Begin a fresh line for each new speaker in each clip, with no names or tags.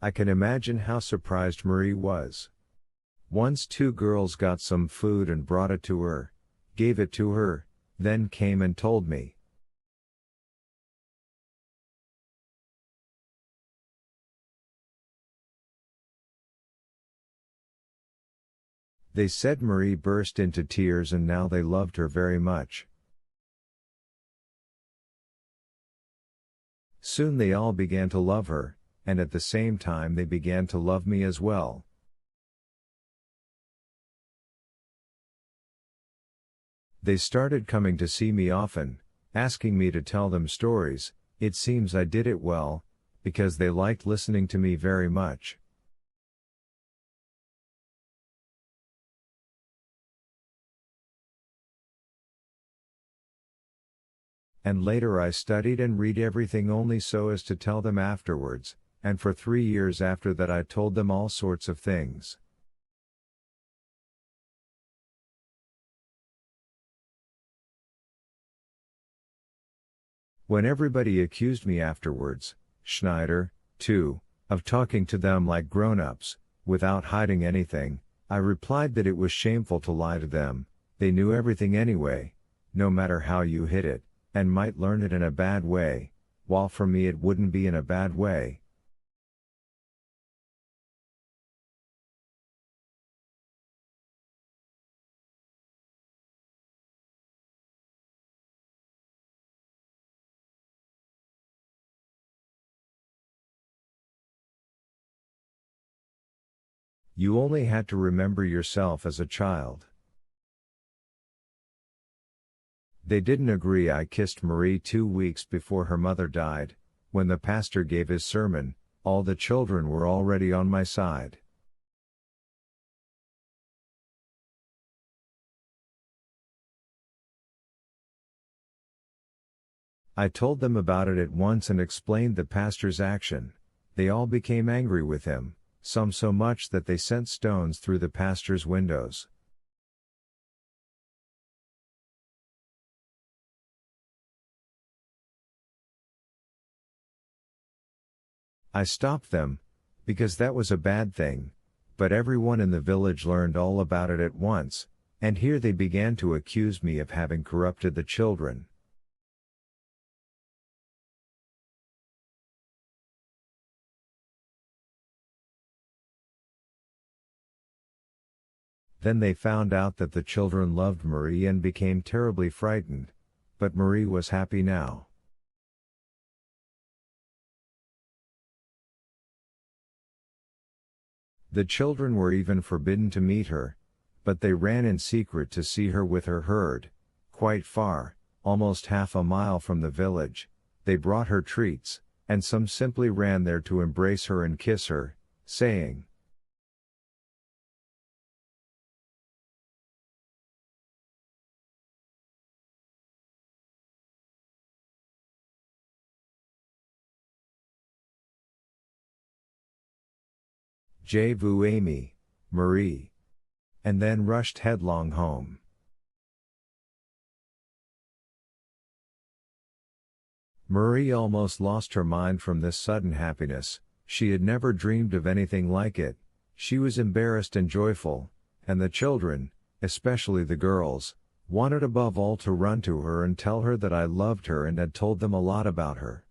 I can imagine how surprised Marie was. Once two girls got some food and brought it to her, gave it to her, then came and told me. They said Marie burst into tears and now they loved her very much. Soon they all began to love her, and at the same time they began to love me as well. They started coming to see me often, asking me to tell them stories. It seems I did it well, because they liked listening to me very much. And later I studied and read everything only so as to tell them afterwards, and for 3 years after that I told them all sorts of things. When everybody accused me afterwards, Schneider, too, of talking to them like grown-ups, without hiding anything, I replied that it was shameful to lie to them. They knew everything anyway, no matter how you hid it, and might learn it in a bad way, while for me it wouldn't be in a bad way. You only had to remember yourself as a child. They didn't agree. I kissed Marie 2 weeks before her mother died. When the pastor gave his sermon, all the children were already on my side. I told them about it at once and explained the pastor's action. They all became angry with him, some so much that they sent stones through the pastor's windows. I stopped them, because that was a bad thing, but everyone in the village learned all about it at once, and here they began to accuse me of having corrupted the children. Then they found out that the children loved Marie and became terribly frightened, but Marie was happy now. The children were even forbidden to meet her, but they ran in secret to see her with her herd, quite far, almost half a mile from the village. They brought her treats, and some simply ran there to embrace her and kiss her, saying, "Je vous aime, Marie," and then rushed headlong home. Marie almost lost her mind from this sudden happiness. She had never dreamed of anything like it. She was embarrassed and joyful, and the children, especially the girls, wanted above all to run to her and tell her that I loved her and had told them a lot about her.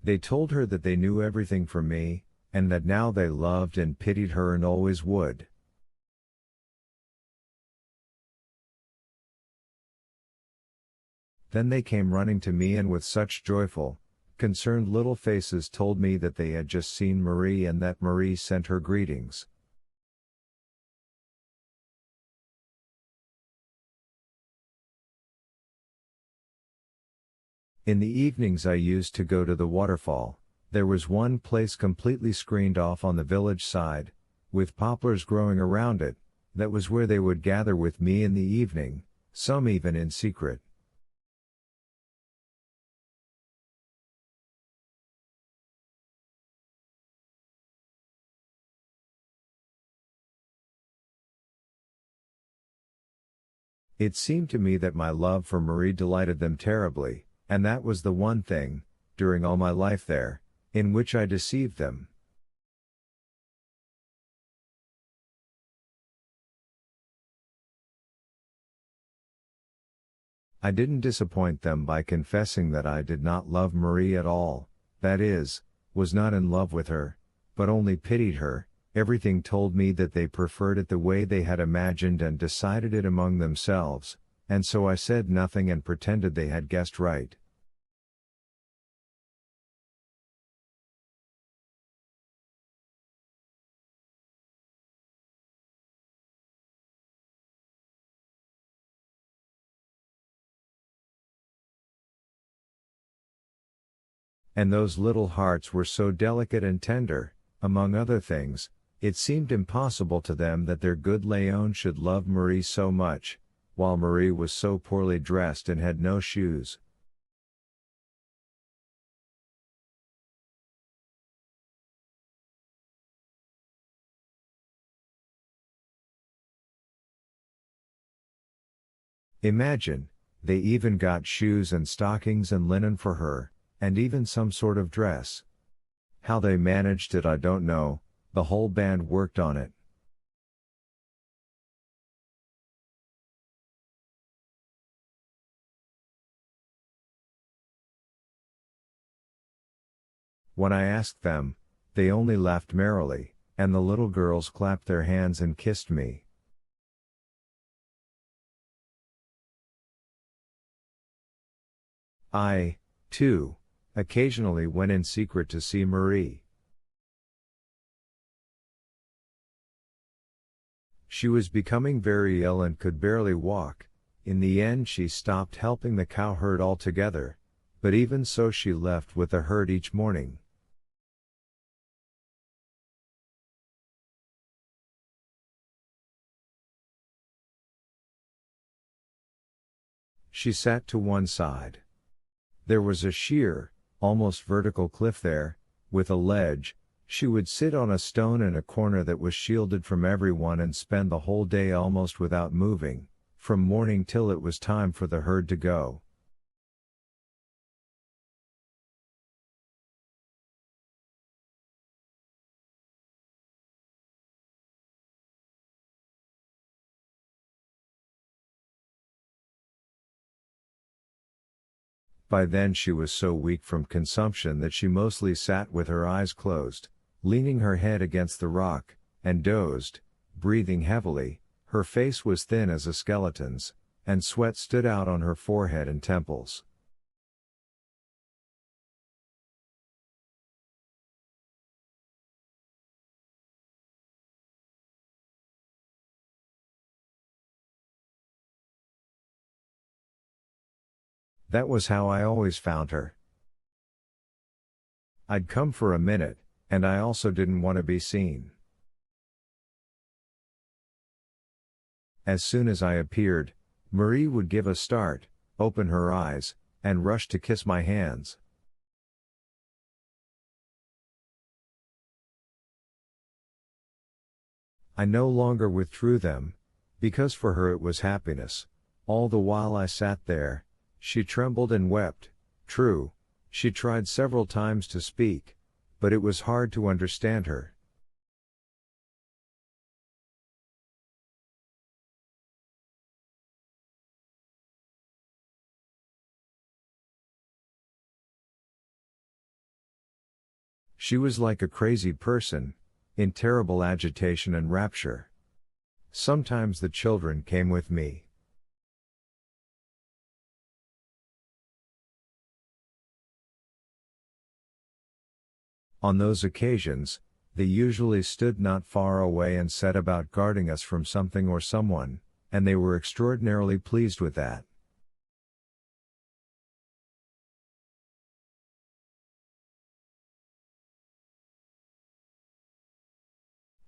They told her that they knew everything from me, and that now they loved and pitied her and always would. Then they came running to me and with such joyful, concerned little faces told me that they had just seen Marie and that Marie sent her greetings. In the evenings I used to go to the waterfall. There was one place completely screened off on the village side, with poplars growing around it. That was where they would gather with me in the evening, some even in secret. It seemed to me that my love for Marie delighted them terribly, and that was the one thing, during all my life there, in which I deceived them. I didn't disappoint them by confessing that I did not love Marie at all, that is, was not in love with her, but only pitied her. Everything told me that they preferred it the way they had imagined and decided it among themselves, and so I said nothing and pretended they had guessed right. And those little hearts were so delicate and tender. Among other things, it seemed impossible to them that their good Léon should love Marie so much, while Marie was so poorly dressed and had no shoes. Imagine, they even got shoes and stockings and linen for her, and even some sort of dress. How they managed it I don't know, the whole band worked on it. When I asked them, they only laughed merrily, and the little girls clapped their hands and kissed me. I, too, occasionally went in secret to see Marie. She was becoming very ill and could barely walk. In the end she stopped helping the cowherd altogether, but even so she left with the herd each morning. She sat to one side. There was a sheer, almost vertical cliff there, with a ledge. She would sit on a stone in a corner that was shielded from everyone and spend the whole day almost without moving, from morning till it was time for the herd to go. By then she was so weak from consumption that she mostly sat with her eyes closed, leaning her head against the rock, and dozed, breathing heavily. Her face was thin as a skeleton's, and sweat stood out on her forehead and temples. That was how I always found her. I'd come for a minute, and I also didn't want to be seen. As soon as I appeared, Marie would give a start, open her eyes, and rush to kiss my hands. I no longer withdrew them, because for her it was happiness. All the while I sat there, she trembled and wept. True, she tried several times to speak, but it was hard to understand her. She was like a crazy person, in terrible agitation and rapture. Sometimes the children came with me. On those occasions, they usually stood not far away and set about guarding us from something or someone, and they were extraordinarily pleased with that.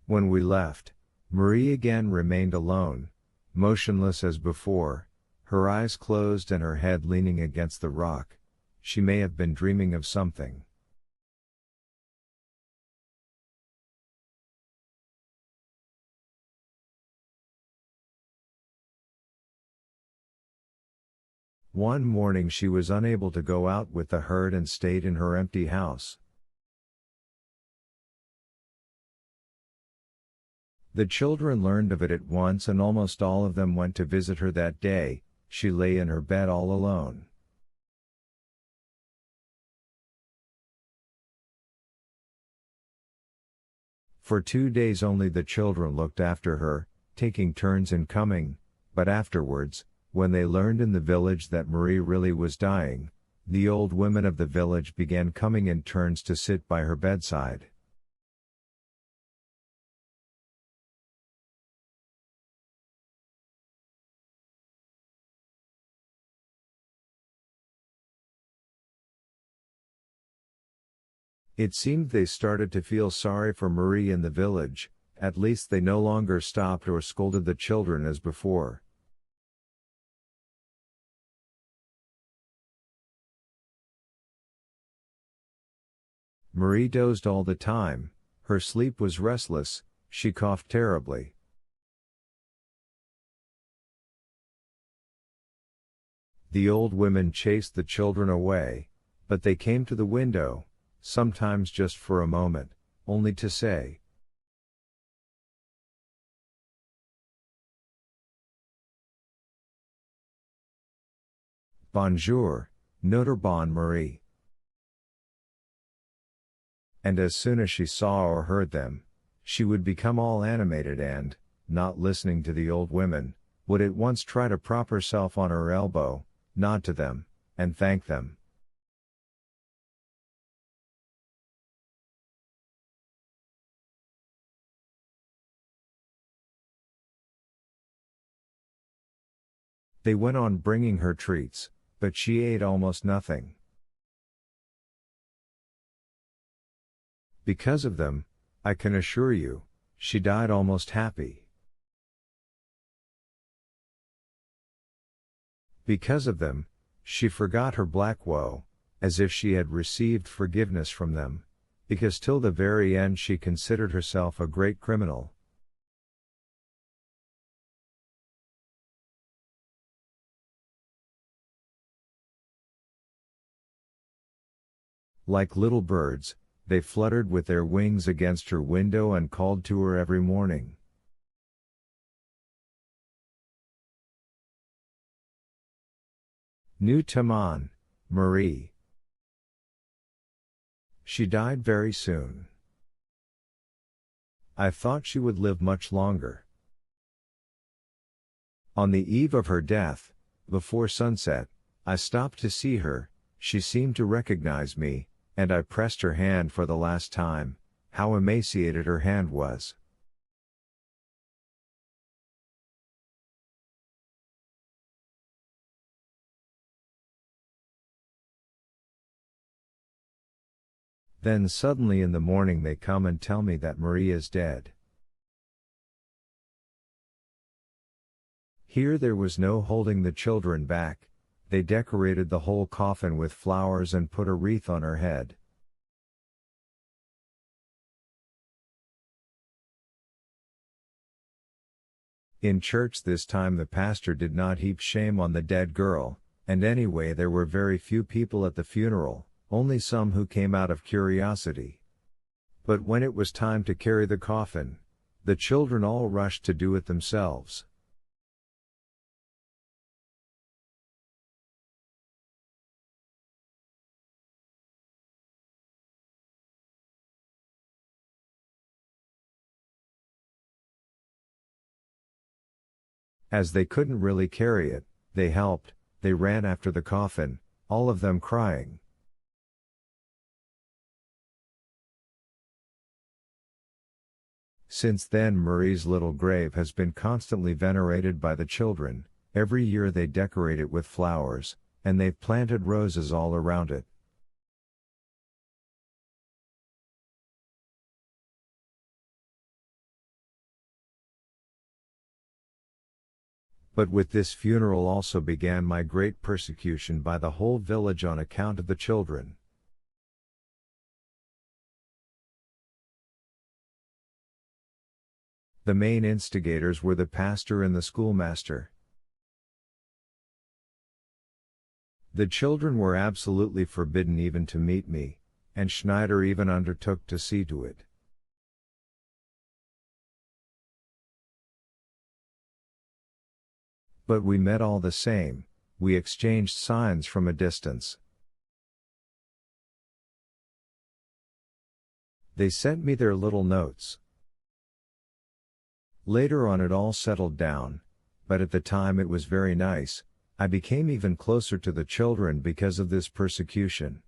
When we left, Marie again remained alone, motionless as before, her eyes closed and her head leaning against the rock. She may have been dreaming of something. One morning she was unable to go out with the herd and stayed in her empty house. The children learned of it at once and almost all of them went to visit her that day. She lay in her bed all alone. For 2 days only the children looked after her, taking turns in coming, but afterwards, when they learned in the village that Marie really was dying, the old women of the village began coming in turns to sit by her bedside. It seemed they started to feel sorry for Marie in the village, at least they no longer stopped or scolded the children as before. Marie dozed all the time, her sleep was restless, she coughed terribly. The old women chased the children away, but they came to the window, sometimes just for a moment, only to say, "Bonjour, Notre Bonne Marie." And as soon as she saw or heard them, she would become all animated and, not listening to the old women, would at once try to prop herself on her elbow, nod to them, and thank them. They went on bringing her treats, but she ate almost nothing. Because of them, I can assure you, she died almost happy. Because of them, she forgot her black woe, as if she had received forgiveness from them, because till the very end she considered herself a great criminal. Like little birds, they fluttered with their wings against her window and called to her every morning. Nu Taman, Marie. She died very soon. I thought she would live much longer. On the eve of her death, before sunset, I stopped to see her, she seemed to recognize me, and I pressed her hand for the last time. How emaciated her hand was. Then suddenly in the morning they come and tell me that Marie is dead. Here there was no holding the children back, they decorated the whole coffin with flowers and put a wreath on her head. In church this time the pastor did not heap shame on the dead girl, and anyway there were very few people at the funeral, only some who came out of curiosity. But when it was time to carry the coffin, the children all rushed to do it themselves. As they couldn't really carry it, they helped, they ran after the coffin, all of them crying. Since then Marie's little grave has been constantly venerated by the children, every year they decorate it with flowers, and they've planted roses all around it. But with this funeral also began my great persecution by the whole village on account of the children. The main instigators were the pastor and the schoolmaster. The children were absolutely forbidden even to meet me, and Schneider even undertook to see to it. But we met all the same, we exchanged signs from a distance. They sent me their little notes. Later on it all settled down, but at the time it was very nice. I became even closer to the children because of this persecution.